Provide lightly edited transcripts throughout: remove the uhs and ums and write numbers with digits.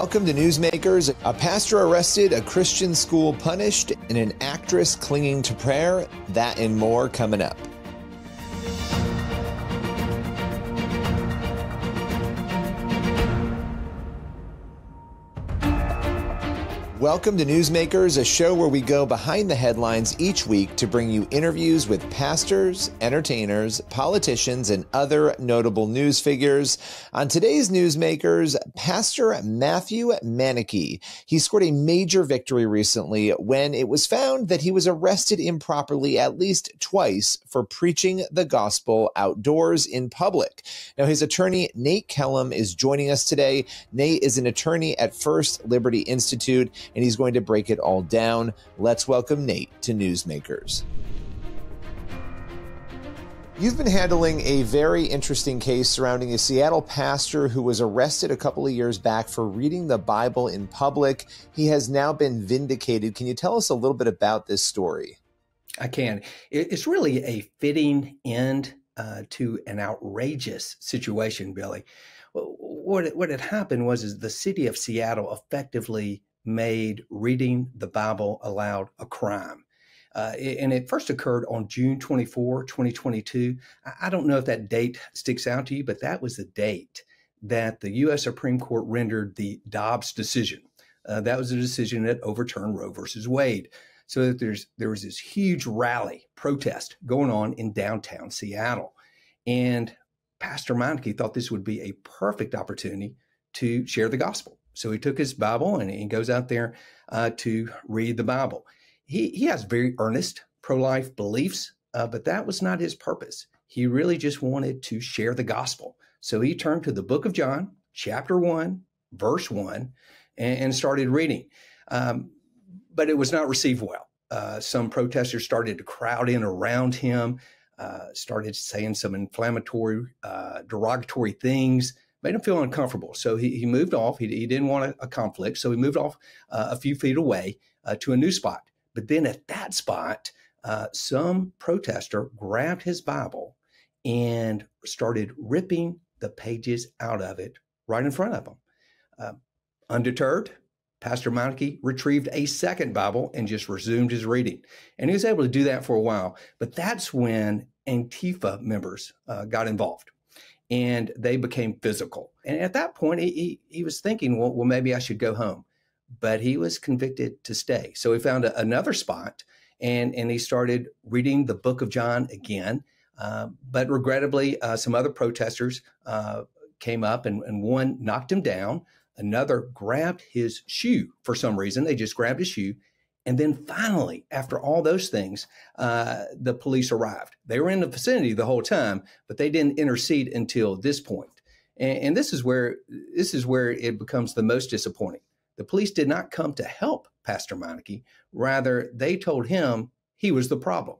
Welcome to Newsmakers. A pastor arrested, a Christian school punished, and an actress clinging to prayer. That and more coming up. Welcome to Newsmakers, a show where we go behind the headlines each week to bring you interviews with pastors, entertainers, politicians, and other notable news figures. On today's Newsmakers, Pastor Matthew Manicky. He scored a major victory recently when it was found that he was arrested improperly at least twice for preaching the gospel outdoors in public. Now, his attorney, Nate Kellum, is joining us today. Nate is an attorney at First Liberty Institute, and he's going to break it all down. Let's welcome Nate to Newsmakers. You've been handling a very interesting case surrounding a Seattle pastor who was arrested a couple of years back for reading the Bible in public. He has now been vindicated. Can you tell us a little bit about this story? I can. It's really a fitting end to an outrageous situation, Billy. What had happened was the city of Seattle effectively made reading the Bible aloud a crime. And it first occurred on June 24, 2022. I don't know if that date sticks out to you, but that was the date that the U.S. Supreme Court rendered the Dobbs decision. That was a decision that overturned Roe versus Wade. So that there was this huge rally protest going on in downtown Seattle. And Pastor Manicky thought this would be a perfect opportunity to share the gospel. So he took his Bible and he goes out there to read the Bible. He has very earnest pro-life beliefs, but that was not his purpose. He really just wanted to share the gospel. So he turned to the book of John, chapter 1, verse 1, and started reading. But it was not received well. Some protesters started to crowd in around him, started saying some inflammatory, derogatory things, made him feel uncomfortable. So he moved off. He didn't want a conflict. So he moved off a few feet away to a new spot. But then at that spot, some protester grabbed his Bible and started ripping the pages out of it right in front of him. Undeterred, Pastor Manicky retrieved a second Bible and just resumed his reading. And he was able to do that for a while. But that's when Antifa members got involved. And they became physical. And at that point, he was thinking, well, maybe I should go home. But he was convicted to stay. So he found another spot, and he started reading the book of John again. But regrettably, some other protesters came up, and one knocked him down. Another grabbed his shoe for some reason. They just grabbed his shoe. And then finally, after all those things, the police arrived. They were in the vicinity the whole time, but they didn't intercede until this point. And this is where it becomes the most disappointing. The police did not come to help Pastor Manicky. Rather, they told him he was the problem.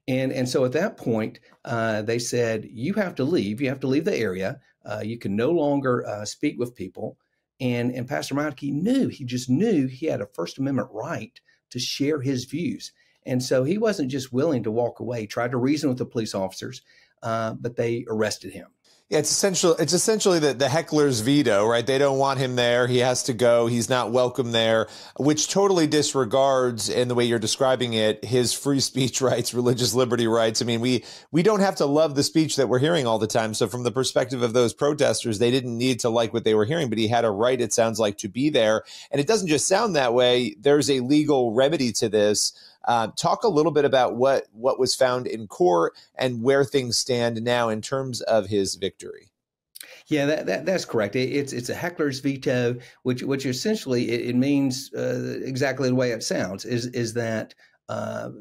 And so at that point, they said, you have to leave. You have to leave the area. You can no longer speak with people. And Pastor Manicky just knew he had a First Amendment right to share his views. And so he wasn't just willing to walk away. He tried to reason with the police officers, but they arrested him. Yeah, it's essentially the heckler's veto, right? They don't want him there. He has to go. He's not welcome there, which totally disregards, in the way you're describing it, his free speech rights, religious liberty rights. I mean, we don't have to love the speech that we're hearing all the time. So from the perspective of those protesters, they didn't need to like what they were hearing, but he had a right, it sounds like, to be there. And it doesn't just sound that way. There's a legal remedy to this. Talk a little bit about what was found in court and where things stand now in terms of his victory. Yeah, that's correct. It's a heckler's veto, which essentially it means exactly the way it sounds. Is that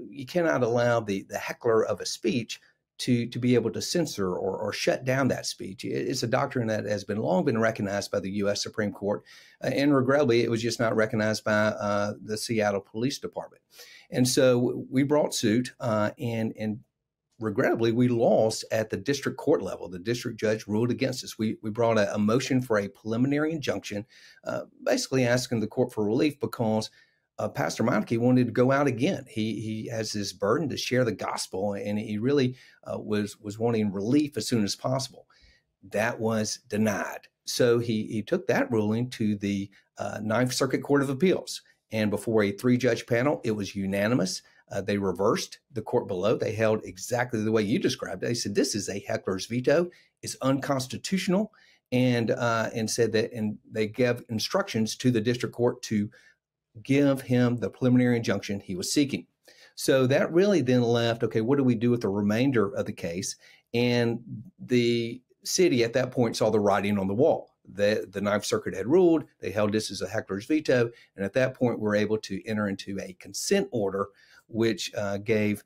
you cannot allow the heckler of a speech to be able to censor or shut down that speech. It's a doctrine that has long been recognized by the U.S. Supreme Court, and regrettably, it was just not recognized by the Seattle Police Department. And so we brought suit, and regrettably, we lost at the district court level. The district judge ruled against us. We brought a motion for a preliminary injunction, basically asking the court for relief because Pastor Manicky wanted to go out again. He has this burden to share the gospel, and he really was wanting relief as soon as possible. that was denied. So he took that ruling to the Ninth Circuit Court of Appeals. And before a 3-judge panel, it was unanimous. They reversed the court below. They held exactly the way you described it. They said this is a heckler's veto. It's unconstitutional, and said that, and they gave instructions to the district court to give him the preliminary injunction he was seeking. So that really then left, okay, what do we do with the remainder of the case? And the city at that point saw the writing on the wall. The Ninth Circuit had ruled. They held this as a heckler's veto. And at that point, we're able to enter into a consent order, which gave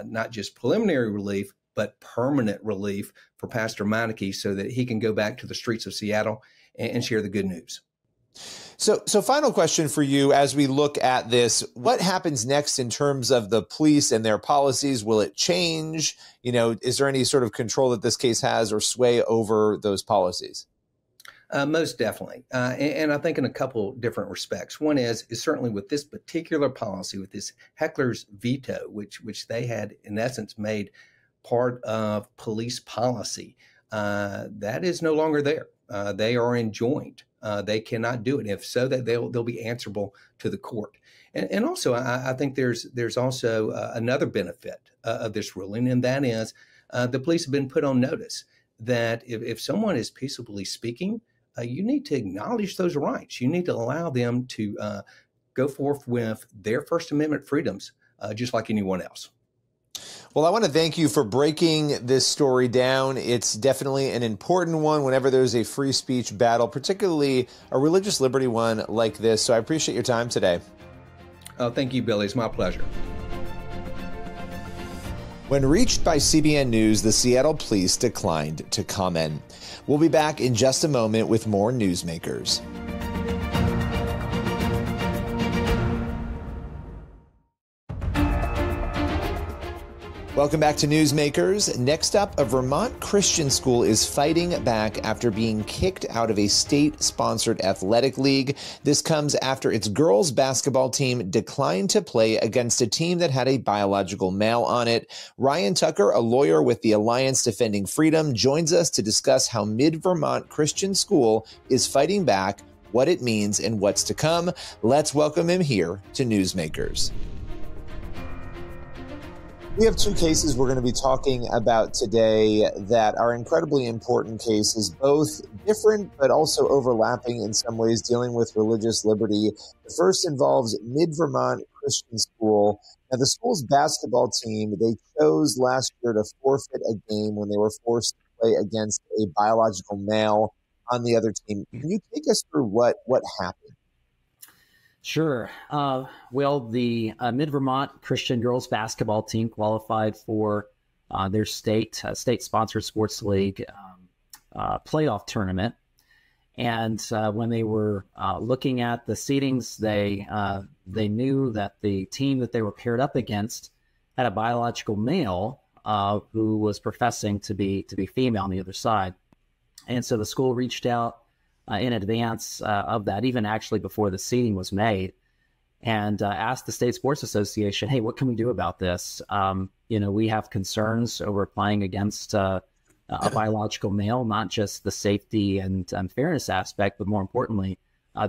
not just preliminary relief, but permanent relief for Pastor Meineke so that he can go back to the streets of Seattle and share the good news. So final question for you as we look at this, what happens next in terms of the police and their policies? Will it change? You know, is there any sort of control that this case has or sway over those policies? Most definitely. And I think in a couple different respects. One is certainly with this particular policy, with this heckler's veto, which they had in essence made part of police policy, that is no longer there. They are enjoined. They cannot do it. If so, that they'll be answerable to the court. And also, I think there's also another benefit of this ruling, and that is the police have been put on notice that if someone is peaceably speaking, you need to acknowledge those rights. You need to allow them to go forth with their First Amendment freedoms, just like anyone else. Well, I want to thank you for breaking this story down. It's definitely an important one whenever there's a free speech battle, particularly a religious liberty one like this. So I appreciate your time today. Oh, thank you, Billy. It's my pleasure. When reached by CBN News, the Seattle police declined to comment. We'll be back in just a moment with more Newsmakers. Welcome back to Newsmakers. Next up, a Vermont Christian school is fighting back after being kicked out of a state-sponsored athletic league. This comes after its girls' basketball team declined to play against a team that had a biological male on it. Ryan Tucker, a lawyer with the Alliance Defending Freedom, joins us to discuss how Mid-Vermont Christian School is fighting back, what it means, and what's to come. Let's welcome him here to Newsmakers. We have two cases we're going to be talking about today that are incredibly important cases, both different but also overlapping in some ways, dealing with religious liberty. The first involves Mid-Vermont Christian School. Now, the school's basketball team, they chose last year to forfeit a game when they were forced to play against a biological male on the other team. Can you take us through what happened? Sure. Well, the Mid-Vermont Christian girls basketball team qualified for their state-sponsored sports league playoff tournament. And when they were looking at the seedings, they knew that the team that they were paired up against had a biological male who was professing to be female on the other side. And so the school reached out in advance of that, even actually before the seeding was made, and asked the State Sports Association, hey, what can we do about this? We have concerns over playing against a biological male, not just the safety and fairness aspect, but more importantly,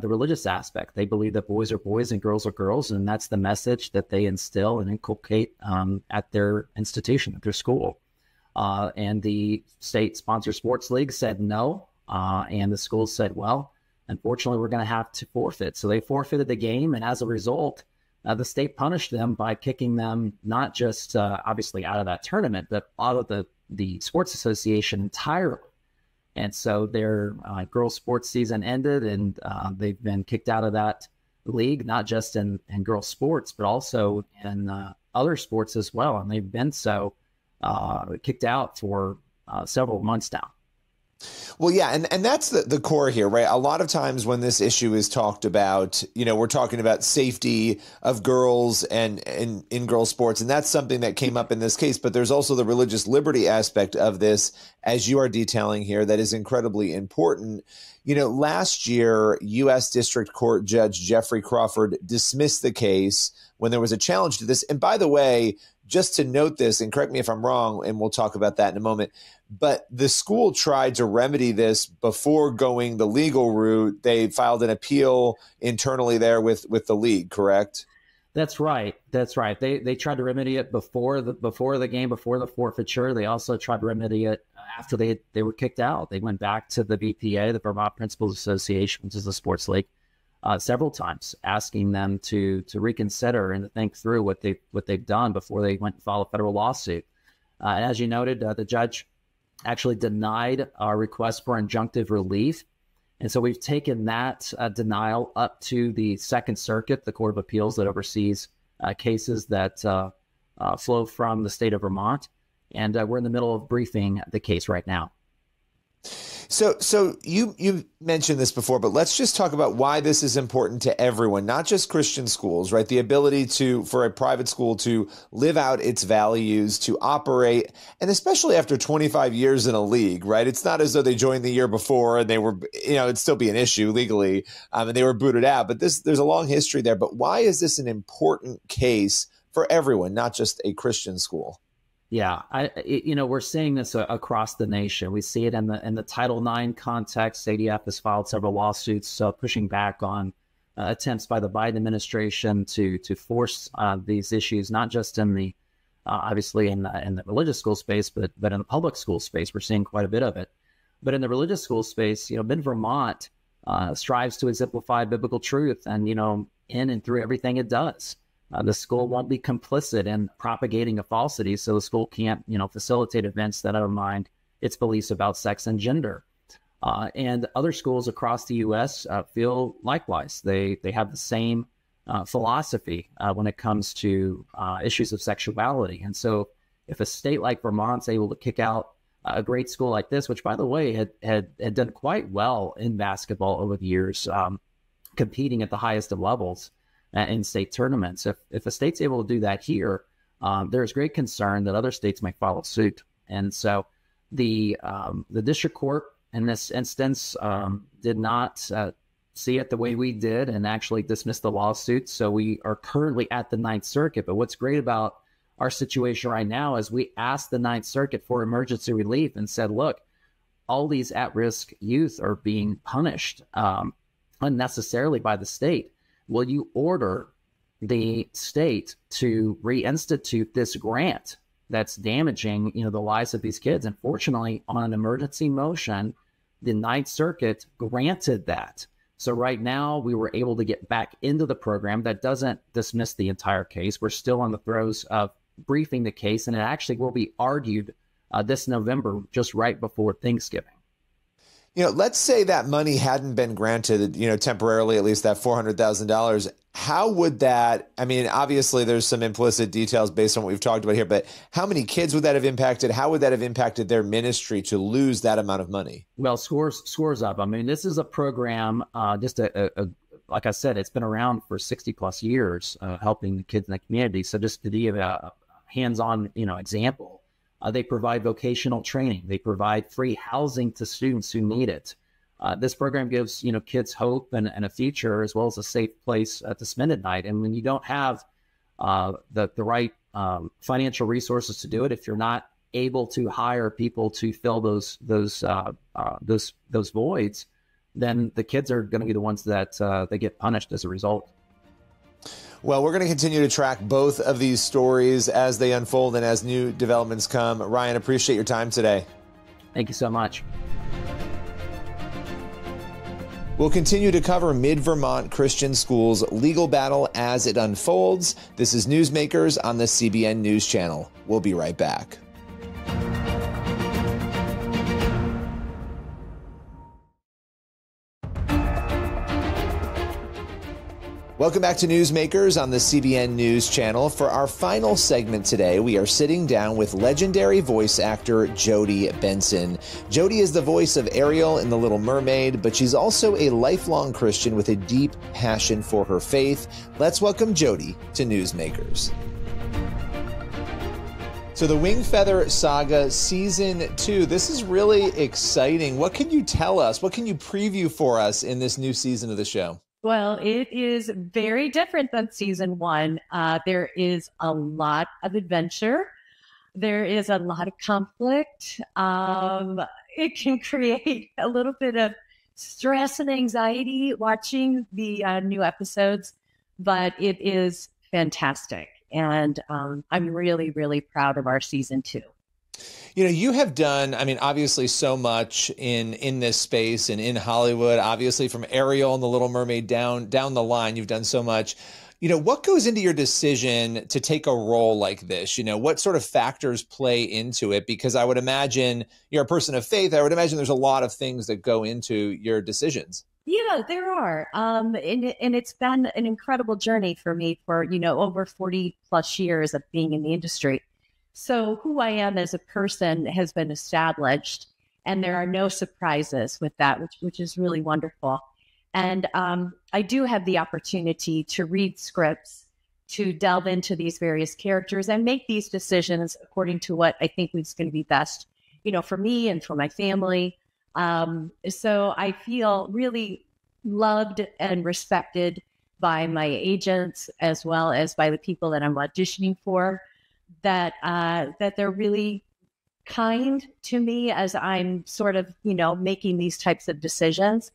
the religious aspect. They believe that boys are boys and girls are girls, and that's the message that they instill and inculcate at their institution, at their school. And the state-sponsored sports league said no. And the school said, well, unfortunately, we're going to have to forfeit. So they forfeited the game. And as a result, the state punished them by kicking them not just obviously out of that tournament, but out of the sports association entirely. And so their girls' sports season ended, and they've been kicked out of that league, not just in girls' sports, but also in other sports as well. And they've been kicked out for several months now. Well, yeah, and that's the core here, right? A lot of times when this issue is talked about, we're talking about safety of girls and in girls' sports, and that's something that came up in this case. But there's also the religious liberty aspect of this, as you are detailing here, that is incredibly important. Last year, U.S. District Court Judge Jeffrey Crawford dismissed the case when there was a challenge to this. And by the way, just to note this, and correct me if I'm wrong, and we'll talk about that in a moment, but the school tried to remedy this before going the legal route. They filed an appeal internally there with the league, correct? That's right. That's right. They tried to remedy it before the game, before the forfeiture. They also tried to remedy it after they were kicked out. They went back to the VPA, the Vermont Principals Association, which is the sports league, several times, asking them to reconsider and to think through what they've done before they went and filed a federal lawsuit. And as you noted, the judge actually denied our request for injunctive relief. And so we've taken that denial up to the Second Circuit, the Court of Appeals that oversees cases that flow from the state of Vermont. And we're in the middle of briefing the case right now. So you mentioned this before, but let's just talk about why this is important to everyone, not just Christian schools, right? The ability for a private school to live out its values, to operate, and especially after 25 years in a league, right? It's not as though they joined the year before and they were, it'd still be an issue legally, and they were booted out. But there's a long history there. But why is this an important case for everyone, not just a Christian school? Yeah, we're seeing this across the nation. We see it in the Title IX context. ADF has filed several lawsuits pushing back on attempts by the Biden administration to force these issues, not just in the obviously in the religious school space, but in the public school space. We're seeing quite a bit of it. But in the religious school space, Mid-Vermont strives to exemplify biblical truth, and in and through everything it does. The school won't be complicit in propagating a falsity, so the school can't, facilitate events that undermine its beliefs about sex and gender. And other schools across the U.S. Feel likewise. They have the same philosophy when it comes to issues of sexuality. And so if a state like Vermont's able to kick out a great school like this, which, by the way, had done quite well in basketball over the years, competing at the highest of levels, in state tournaments. If a state's able to do that here, there's great concern that other states may follow suit. And so the district court in this instance did not see it the way we did and actually dismissed the lawsuit. So we are currently at the Ninth Circuit. But what's great about our situation right now is we asked the Ninth Circuit for emergency relief and said, look, all these at-risk youth are being punished unnecessarily by the state. Will you order the state to reinstitute this grant that's damaging, the lives of these kids? And fortunately, on an emergency motion, the Ninth Circuit granted that. So right now, we were able to get back into the program. That doesn't dismiss the entire case. We're still on the throes of briefing the case, and it actually will be argued this November, just right before Thanksgiving. Let's say that money hadn't been granted, temporarily, at least that $400,000. How would that, obviously there's some implicit details based on what we've talked about here, but how many kids would that have impacted? How would that have impacted their ministry to lose that amount of money? Well, scores up. This is a program, like I said, it's been around for 60 plus years, helping the kids in the community. So just to give a hands-on, example, they provide vocational training. They provide free housing to students who need it. This program gives kids hope and a future, as well as a safe place to spend at night. And when you don't have the right financial resources to do it, if you're not able to hire people to fill those voids, then the kids are going to be the ones that they get punished as a result. Well, we're going to continue to track both of these stories as they unfold and as new developments come. Ryan, appreciate your time today. Thank you so much. We'll continue to cover Mid-Vermont Christian Schools' legal battle as it unfolds. This is Newsmakers on the CBN News Channel. We'll be right back. Welcome back to Newsmakers on the CBN News Channel. For our final segment today, we are sitting down with legendary voice actor Jodi Benson. Jodi is the voice of Ariel in The Little Mermaid, but she's also a lifelong Christian with a deep passion for her faith. Let's welcome Jodi to Newsmakers. So the Wingfeather Saga Season 2, this is really exciting. What can you tell us? What can you preview for us in this new season of the show? Well, it is very different than season one. There is a lot of adventure. There is a lot of conflict. It can create a little bit of stress and anxiety watching the new episodes, but it is fantastic. And I'm really, really proud of our season two. You know, you have done, I mean, obviously so much in this space and in Hollywood, obviously from Ariel and The Little Mermaid down the line, you've done so much. You know, what goes into your decision to take a role like this? You know, what sort of factors play into it? Because I would imagine you're a person of faith. I would imagine there's a lot of things that go into your decisions. Yeah, there are. And it's been an incredible journey for me for, over 40 plus years of being in the industry. So who I am as a person has been established, and there are no surprises with that, which is really wonderful. And I do have the opportunity to read scripts, to delve into these various characters and make these decisions according to what I think is going to be best, for me and for my family. So I feel really loved and respected by my agents as well as by the people that I'm auditioning for, that they're really kind to me as I'm sort of, making these types of decisions.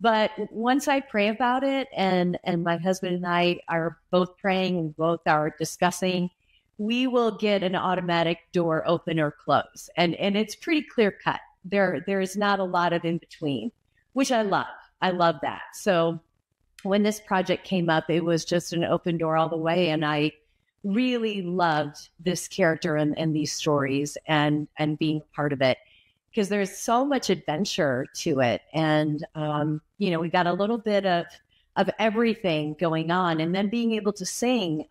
But once I pray about it, and my husband and I are both praying and both are discussing, we will get an automatic door open or close. And it's pretty clear cut. There is not a lot of in between, which I love. I love that. So when this project came up, it was just an open door all the way. And I really loved this character and these stories and being a part of it, because there's so much adventure to it. And, we got a little bit of everything going on. And then being able to sing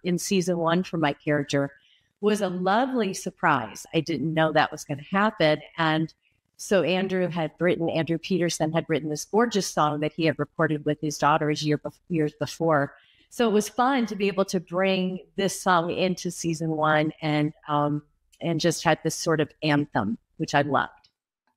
in season one for my character was a lovely surprise. I didn't know that was going to happen. And so Andrew Peterson had written this gorgeous song that he had recorded with his daughters years before. So it was fun to be able to bring this song into season one and just had this sort of anthem, which I loved.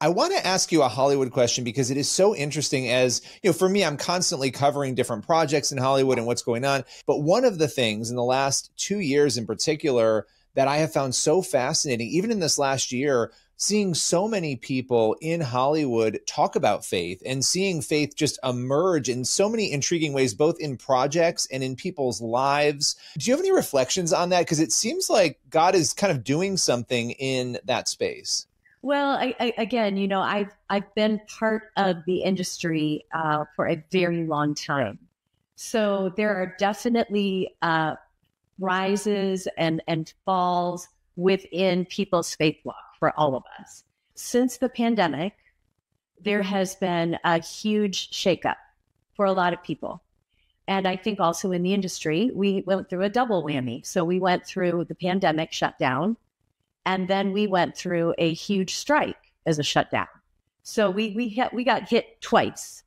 I want to ask you a Hollywood question because it is so interesting. As for me, I'm constantly covering different projects in Hollywood and what's going on. But one of the things in the last 2 years in particular that I have found so fascinating, even in this last year, seeing so many people in Hollywood talk about faith and seeing faith just emerge in so many intriguing ways, both in projects and in people's lives. Do you have any reflections on that? Because it seems like God is kind of doing something in that space. Well, again, I've been part of the industry for a very long time. So there are definitely rises and falls within people's faith walk for all of us. Since the pandemic, there has been a huge shakeup for a lot of people. And I think also in the industry, we went through a double whammy. So we went through the pandemic shutdown, and then we went through a huge strike as a shutdown. So we got hit twice.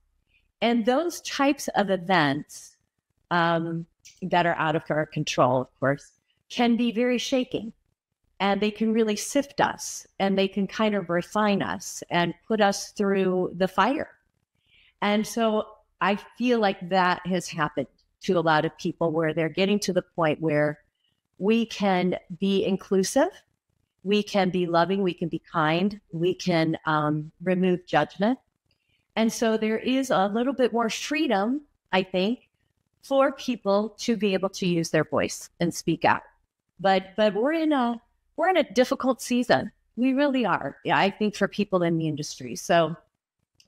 And those types of events that are out of our control, of course, can be very shaking. And they can really sift us, and they can kind of refine us and put us through the fire. And so I feel like that has happened to a lot of people, where they're getting to the point where we can be inclusive, we can be loving, we can be kind, we can remove judgment. And so there is a little bit more freedom, I think, for people to be able to use their voice and speak out. But we're in a difficult season. We really are. Yeah, I think for people in the industry. So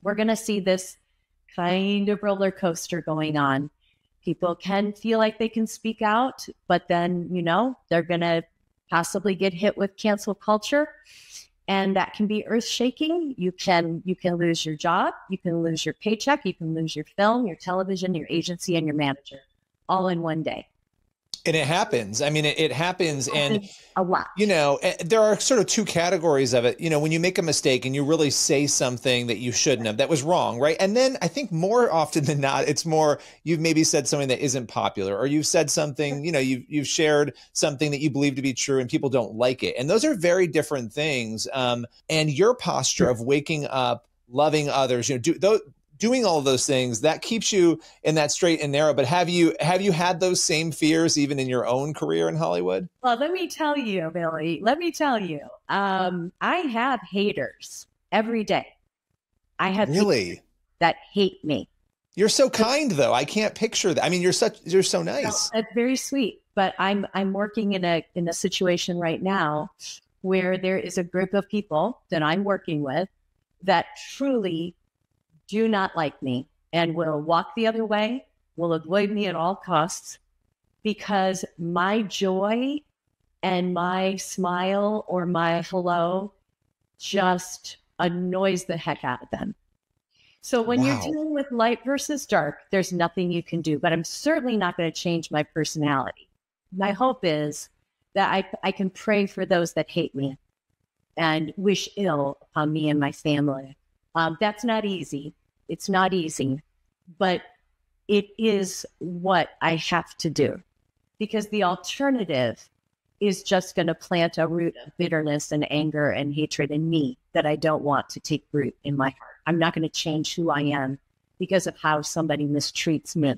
we're going to see this kind of roller coaster going on. People can feel like they can speak out, but then, they're going to possibly get hit with cancel culture. And that can be earth shaking. You can lose your job. You can lose your paycheck. You can lose your film, your television, your agency, and your manager all in one day. And it happens. I mean, it happens. And, a lot. There are sort of two categories of it. When you make a mistake and you really say something that you shouldn't have, that was wrong, right? And then I think more often than not, it's more, you've maybe said something that isn't popular, or you've said something, you've shared something that you believe to be true and people don't like it. And those are very different things. And your posture of waking up, loving others, doing all of those things, that keeps you in that straight and narrow. But have you had those same fears even in your own career in Hollywood? Well, let me tell you, Billy, I have haters every day. I have Really that hate me. You're so kind, though. I can't picture that. I mean, you're so nice. Well, that's very sweet. But I'm working in a situation right now where there is a group of people that I'm working with that truly do not like me and will walk the other way, will avoid me at all costs, because my joy and my smile or my hello just annoys the heck out of them. So when you're dealing with light versus dark, there's nothing you can do, but I'm certainly not going to change my personality. My hope is that I can pray for those that hate me and wish ill upon me and my family. That's not easy. It's not easy, but it is what I have to do, because the alternative is just going to plant a root of bitterness and anger and hatred in me that I don't want to take root in my heart. I'm not going to change who I am because of how somebody mistreats me.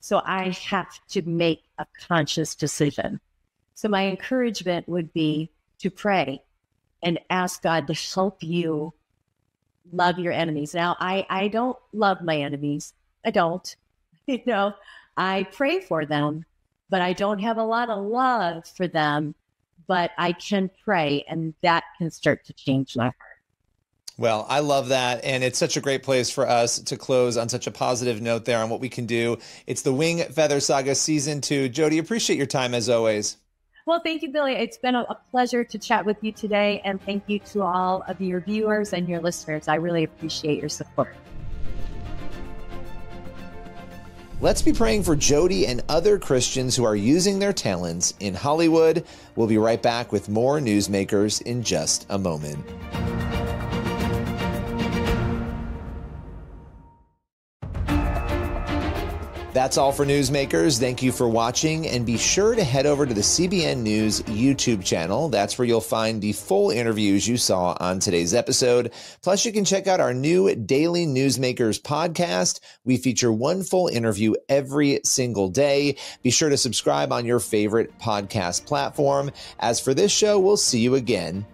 So I have to make a conscious decision. So my encouragement would be to pray and ask God to help you love your enemies. Now, I don't love my enemies. I don't. I pray for them, but I don't have a lot of love for them. But I can pray, and that can start to change my heart. Well, I love that. And it's such a great place for us to close on such a positive note there on what we can do. It's the Wing Feather Saga Season 2. Jody, appreciate your time as always. Well, thank you, Billy. It's been a pleasure to chat with you today. And thank you to all of your viewers and your listeners. I really appreciate your support. Let's be praying for Jody and other Christians who are using their talents in Hollywood. We'll be right back with more Newsmakers in just a moment. That's all for Newsmakers. Thank you for watching, and be sure to head over to the CBN News YouTube channel. That's where you'll find the full interviews you saw on today's episode. Plus, you can check out our new daily Newsmakers podcast. We feature one full interview every single day. Be sure to subscribe on your favorite podcast platform. As for this show, we'll see you again